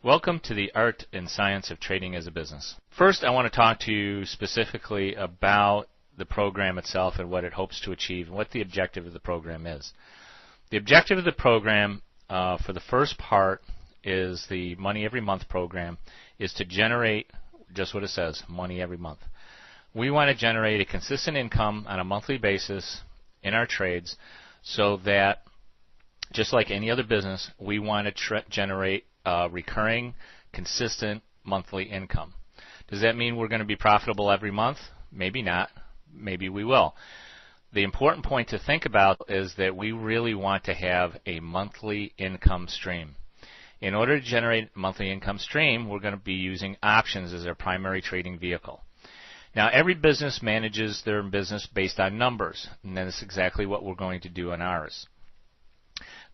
Welcome to the art and science of trading as a business. First, I want to talk to you specifically about the program itself and what it hopes to achieve and what the objective of the program is. The objective of the program for the first part is the Money Every Month program is to generate just what it says, money every month. We want to generate a consistent income on a monthly basis in our trades so that just like any other business, we want to generate recurring, consistent monthly income. Does that mean we're going to be profitable every month? Maybe not. Maybe we will. The important point to think about is that we really want to have a monthly income stream. In order to generate a monthly income stream, we're going to be using options as our primary trading vehicle. Now, every business manages their business based on numbers, and that's exactly what we're going to do in ours.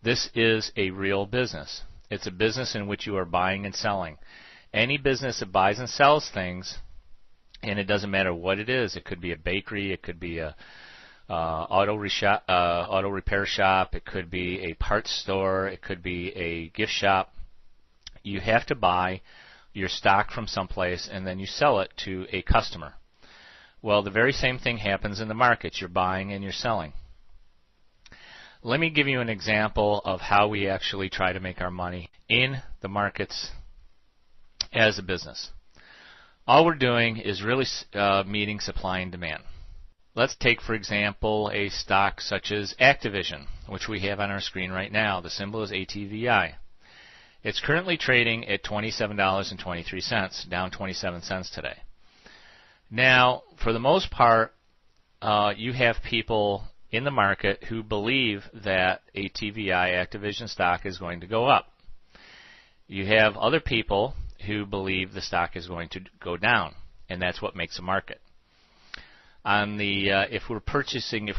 This is a real business. It's a business in which you are buying and selling. Any business that buys and sells things, and it doesn't matter what it is. It could be a bakery. It could be a auto repair shop. It could be a parts store. It could be a gift shop. You have to buy your stock from someplace, and then you sell it to a customer. Well, the very same thing happens in the markets. You're buying and you're selling. Let me give you an example of how we actually try to make our money in the markets as a business. All we're doing is really meeting supply and demand. Let's take, for example, a stock such as Activision, which we have on our screen right now. The symbol is ATVI. It's currently trading at $27.23, down 27 cents today. Now, for the most part, you have people in the market who believe that ATVI, Activision stock, is going to go up. You have other people who believe the stock is going to go down, and that's what makes a market. On the if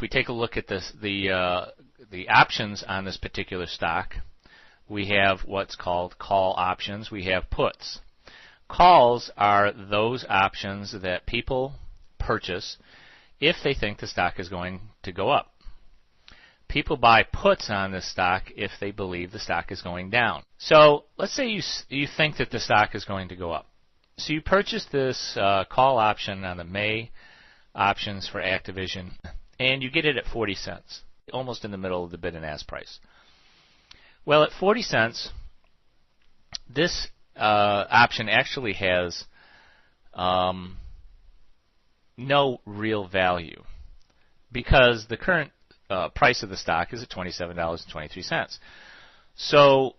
we take a look at the options on this particular stock, we have what's called call options. We have puts. Calls are those options that people purchase if they think the stock is going to go up. People buy puts on this stock if they believe the stock is going down. So let's say you think that the stock is going to go up. So you purchase this call option on the May options for Activision, and you get it at 40 cents, almost in the middle of the bid and ask price. Well, at 40 cents, this option actually has no real value because the current price of the stock is at $27.23. So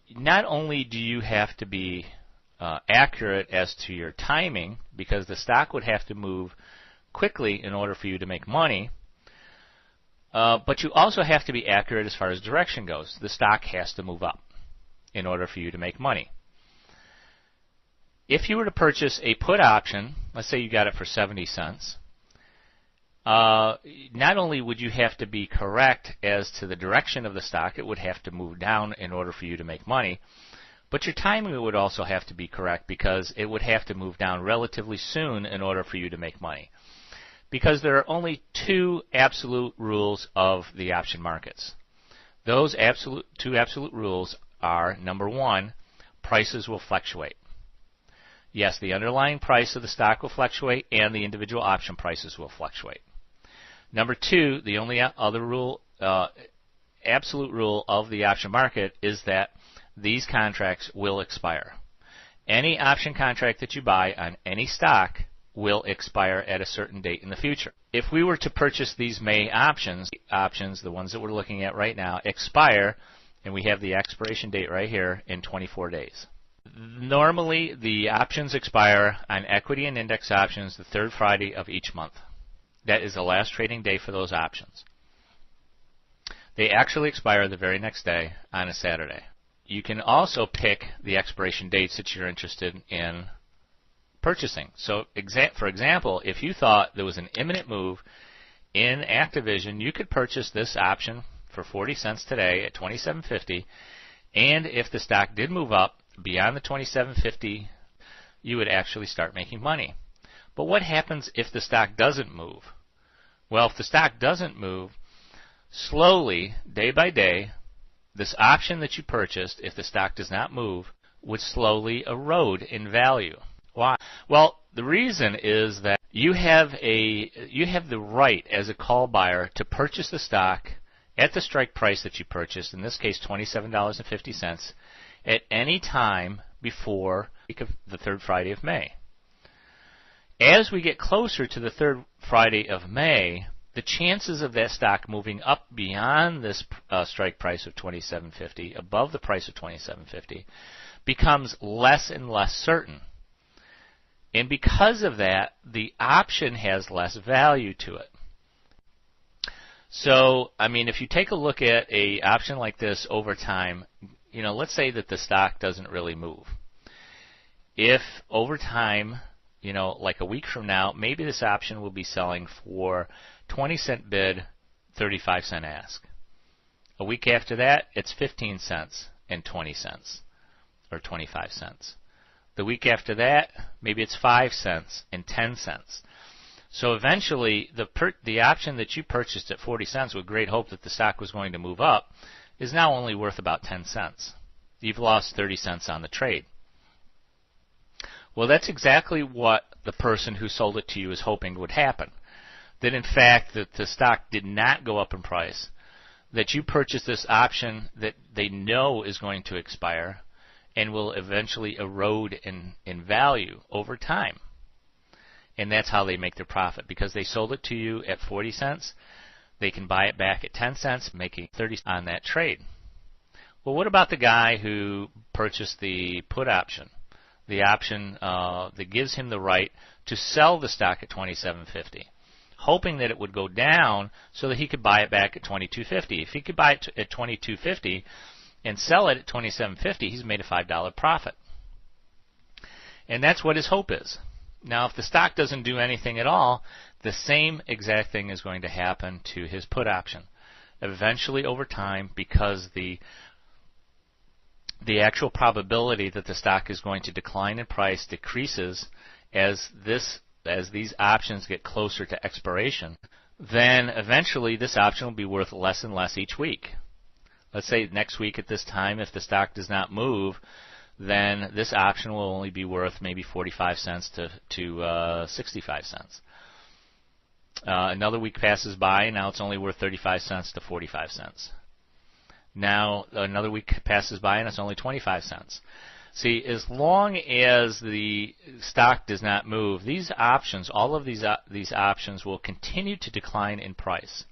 not only do you have to be accurate as to your timing, because the stock would have to move quickly in order for you to make money, but you also have to be accurate as far as direction goes. The stock has to move up in order for you to make money. If you were to purchase a put option, let's say you got it for 70 cents, not only would you have to be correct as to the direction of the stock, it would have to move down in order for you to make money, but your timing would also have to be correct because it would have to move down relatively soon in order for you to make money. Because there are only two absolute rules of the option markets. Those two absolute rules are, number one, prices will fluctuate. Yes, the underlying price of the stock will fluctuate and the individual option prices will fluctuate. Number two, the only other rule, absolute rule of the option market is that these contracts will expire. Any option contract that you buy on any stock will expire at a certain date in the future. If we were to purchase these May options, the ones that we're looking at right now, expire, and we have the expiration date right here, in 24 days. Normally, the options expire on equity and index options the third Friday of each month. That is the last trading day for those options. They actually expire the very next day on a Saturday. You can also pick the expiration dates that you're interested in purchasing. So, for example, if you thought there was an imminent move in Activision, you could purchase this option for 40 cents today at $27.50, and if the stock did move up beyond the $27.50, you would actually start making money. But what happens if the stock doesn't move? Well, if the stock doesn't move, slowly, day by day, this option that you purchased, if the stock does not move, would slowly erode in value. Why? Well, the reason is that you have the right as a call buyer to purchase the stock at the strike price that you purchased, in this case $27.50, at any time before the third Friday of May. As we get closer to the third Friday of May, the chances of that stock moving up beyond this strike price of $27.50, above the price of $27.50, becomes less and less certain. And because of that, the option has less value to it. So, I mean, if you take a look at an option like this over time, let's say that the stock doesn't really move. If over time, like a week from now, maybe this option will be selling for 20-cent bid, 35-cent ask. A week after that, it's 15 cents and 20 cents, or 25 cents. The week after that, maybe it's 5 cents and 10 cents. So eventually, the option that you purchased at 40 cents with great hope that the stock was going to move up is now only worth about 10 cents. You've lost 30 cents on the trade. Well, that's exactly what the person who sold it to you is hoping would happen. That in fact, that the stock did not go up in price, that you purchased this option that they know is going to expire and will eventually erode in value over time. And that's how they make their profit. Because they sold it to you at 40 cents, they can buy it back at 10 cents, making 30 on that trade. Well, what about the guy who purchased the put option? The option that gives him the right to sell the stock at $27.50, hoping that it would go down so that he could buy it back at $22.50. If he could buy it at $22.50 and sell it at $27.50, he's made a $5 profit. And that's what his hope is. Now, if the stock doesn't do anything at all, the same exact thing is going to happen to his put option. Eventually, over time, because the actual probability that the stock is going to decline in price decreases as these options get closer to expiration, then eventually this option will be worth less and less each week. Let's say next week at this time, if the stock does not move, then this option will only be worth maybe 45 cents to 65 cents. Another week passes by, and now it's only worth 35 cents to 45 cents. Now another week passes by, and it's only 25 cents. See, as long as the stock does not move, these options, all of these options will continue to decline in price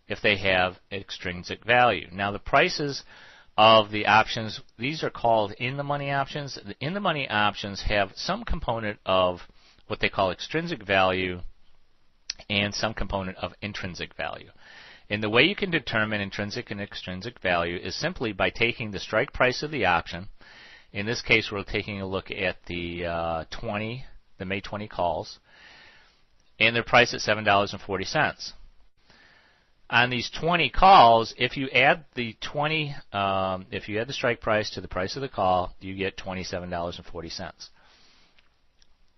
if they have extrinsic value. Now the prices of the options, these are called in-the-money options. The in-the-money options have some component of what they call extrinsic value and some component of intrinsic value. And the way you can determine intrinsic and extrinsic value is simply by taking the strike price of the option. In this case, we're taking a look at the May 20 calls, and they're priced at $7.40. On these 20 calls, if you add the strike price to the price of the call, you get $27.40.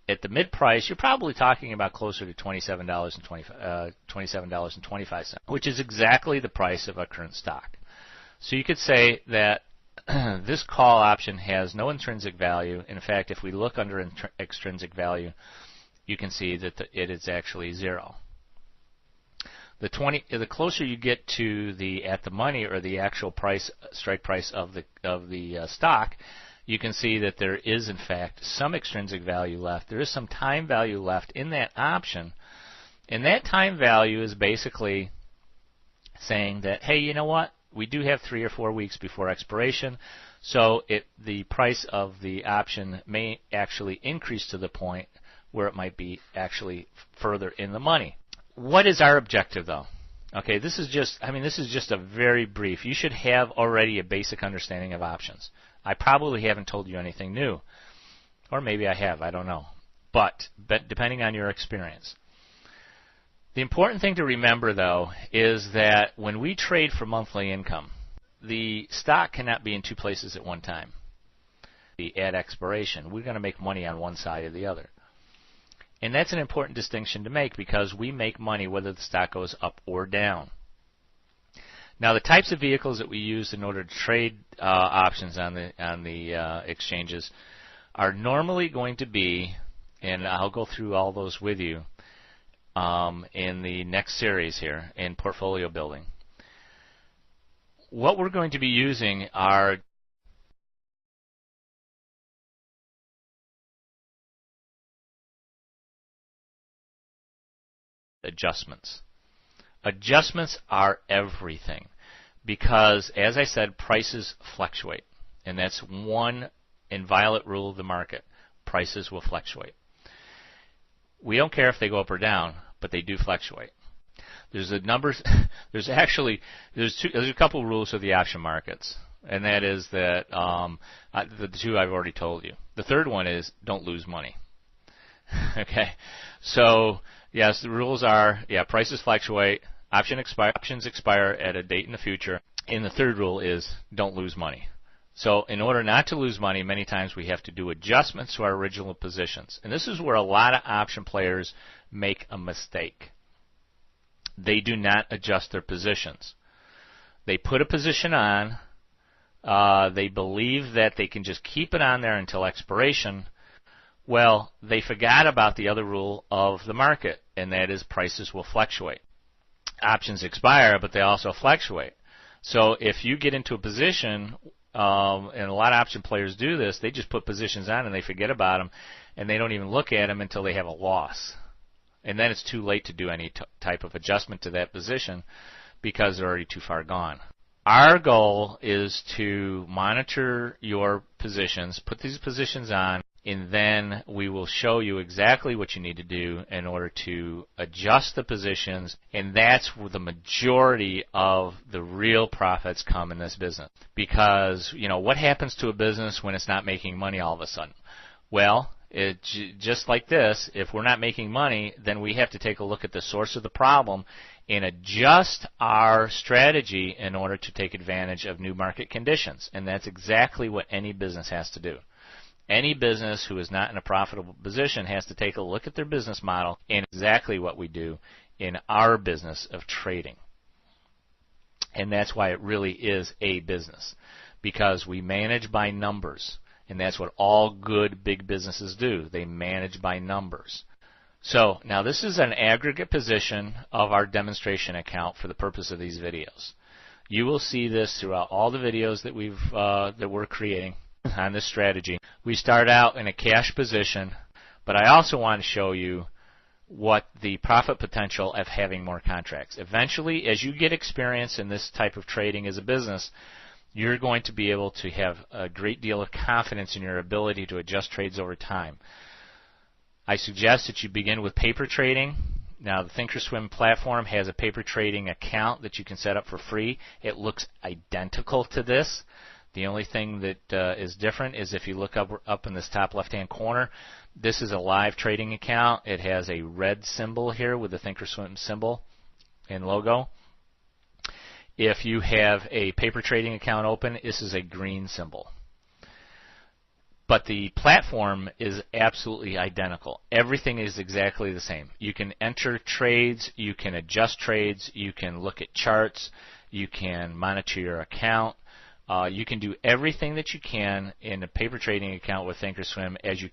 At the mid price, you're probably talking about closer to $27.25, which is exactly the price of a current stock. So you could say that this call option has no intrinsic value. In fact, if we look under extrinsic value, you can see that it is actually zero. The closer you get to the at the money or the actual price, strike price of the stock, you can see that there is in fact some extrinsic value left. There is some time value left in that option, and that time value is basically saying that, hey, you know what? We do have 3 or 4 weeks before expiration, so the price of the option may actually increase to the point where it might be actually further in the money. What is our objective, though? Okay, this is just a very brief. You should have already a basic understanding of options. I probably haven't told you anything new, or maybe I have, I don't know. But depending on your experience. The important thing to remember, though, is that when we trade for monthly income, the stock cannot be in two places at one time. At expiration, we're going to make money on one side or the other. And that's an important distinction to make because we make money whether the stock goes up or down. Now, the types of vehicles that we use in order to trade options on the exchanges are normally going to be, and I'll go through all those with you in the next series here in portfolio building. What we're going to be using are adjustments. Adjustments are everything because, as I said, prices fluctuate, and that's one inviolate rule of the market. Prices will fluctuate. We don't care if they go up or down, but they do fluctuate. There's a couple of rules of the option markets, and that is that the two I've already told you. The third one is don't lose money. Okay, so yes, the rules are prices fluctuate, options expire at a date in the future, and the third rule is don't lose money. So in order not to lose money, many times we have to do adjustments to our original positions, and this is where a lot of option players make a mistake. They do not adjust their positions. They put a position on, they believe that they can just keep it on there until expiration. Well, they forgot about the other rule of the market, and that is prices will fluctuate. Options expire, but they also fluctuate. So if you get into a position, and a lot of option players do this, they just put positions on and they forget about them, and they don't even look at them until they have a loss. And then it's too late to do any type of adjustment to that position because they're already too far gone. Our goal is to monitor your positions, put these positions on, and then we will show you exactly what you need to do in order to adjust the positions, and that's where the majority of the real profits come in this business. Because, what happens to a business when it's not making money all of a sudden? Well, just like this, if we're not making money, then we have to take a look at the source of the problem and adjust our strategy in order to take advantage of new market conditions. And that's exactly what any business has to do. Any business who is not in a profitable position has to take a look at their business model, and exactly what we do in our business of trading. And that's why it really is a business, because we manage by numbers. And that's what all good big businesses do. They manage by numbers. So now this is an aggregate position of our demonstration account for the purpose of these videos. You will see this throughout all the videos that we're creating on this strategy. We start out in a cash position, but I also want to show you what the profit potential of having more contracts. Eventually, as you get experience in this type of trading as a business, you're going to be able to have a great deal of confidence in your ability to adjust trades over time. I suggest that you begin with paper trading. Now, the Thinkorswim platform has a paper trading account that you can set up for free. It looks identical to this. The only thing that is different is if you look up in this top left-hand corner, this is a live trading account. It has a red symbol here with the Thinkorswim symbol and logo. If you have a paper trading account open, this is a green symbol. But the platform is absolutely identical. Everything is exactly the same. You can enter trades, you can adjust trades, you can look at charts, you can monitor your account. You can do everything that you can in a paper trading account with Thinkorswim as you